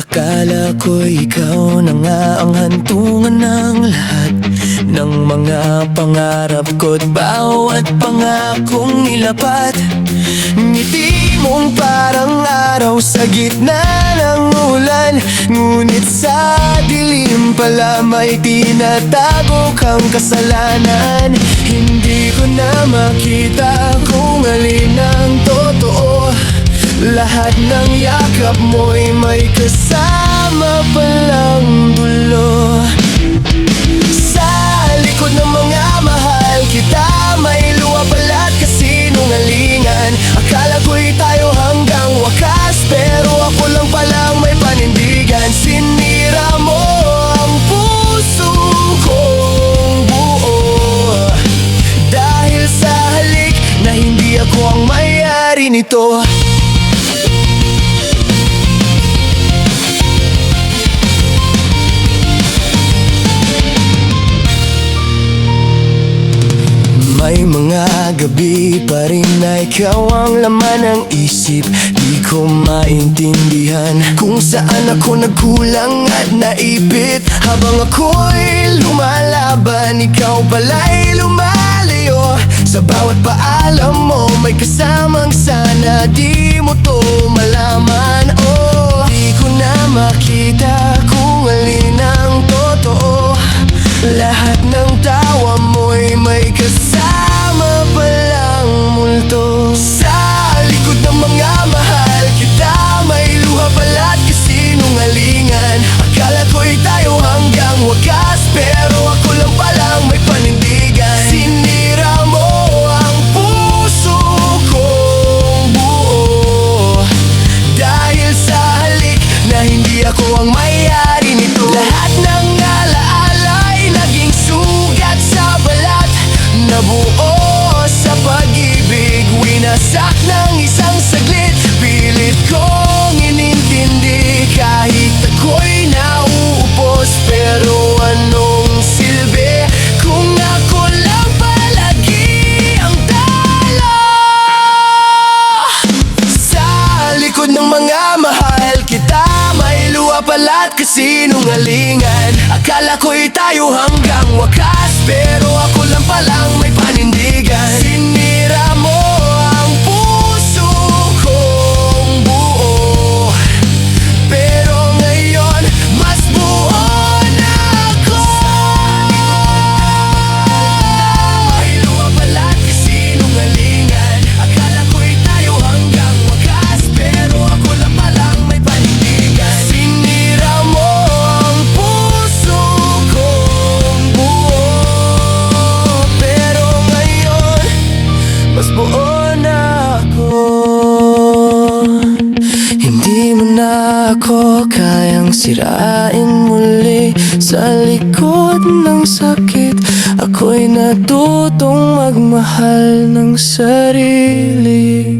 Akala ko ikaw na nga ang hantungan ng lahat ng mga pangarap ko't bawat pangakong nilapat. Ngiti mong parang araw sa gitna ng ulan, ngunit sa dilim pala may tinatago kang kasalanan. Hindi ko na makita kung alin ang totoo. Lahat ng yakap mo'y may kasama palang dulo. Sa likod ng mga mahal kita, may luwa pala't kasinungalingan. Akala ko'y tayo hanggang wakas, pero ako lang palang may panindigan. Sinira mo ang puso kong buo, dahil sa halik na hindi ako ang may-ari nito. May mga gabi pa rin na ikaw ang laman ng isip. Di ko maintindihan kung saan ako nagkulang at naipit. Habang ako'y lumalaban, ikaw pala'y lumalayo. Sa bawat paalam mo may kasamang sana di mo to malaman. Oh, di ko na makita kung alin ang totoo. Lahat ng tawa mo'y may kasama palang multo. Sa likod ng mga mahal kita, may luha pala't kasinungalingan. Akala ko'y tayo hanggang wakas, pero ako lang palang may panindigan. Sinira mo ang puso kong buo, dahil sa halik na hindi ako ang may-ari nito. Lahat ng naging sugat sa balat, nabuo sa pag-ibig, winasak ng isang saglit. Pilit kong inintindi kahit ako'y nauupos, pero anong silbi kung ako lang palagi ang talo? Sa likod ng mga mahal kita, may luha pala't kasinungalingan. Akala ko'y tayo hanggang wakas, pero ako lang palang may panindigan. Sinira mo ang puso kong buo, pero ngayon mas buo na ako. May luha pala't kasinungalingan. Akala ko'y tayo hanggang wakas, pero ako lang palang may panindigan. Sinira mo ang puso kong buo, pero ngayon mas buo na ako. Hindi mo na ako kayang sirain muli. Sa likod ng sakit, ako'y natutong magmahal ng sarili.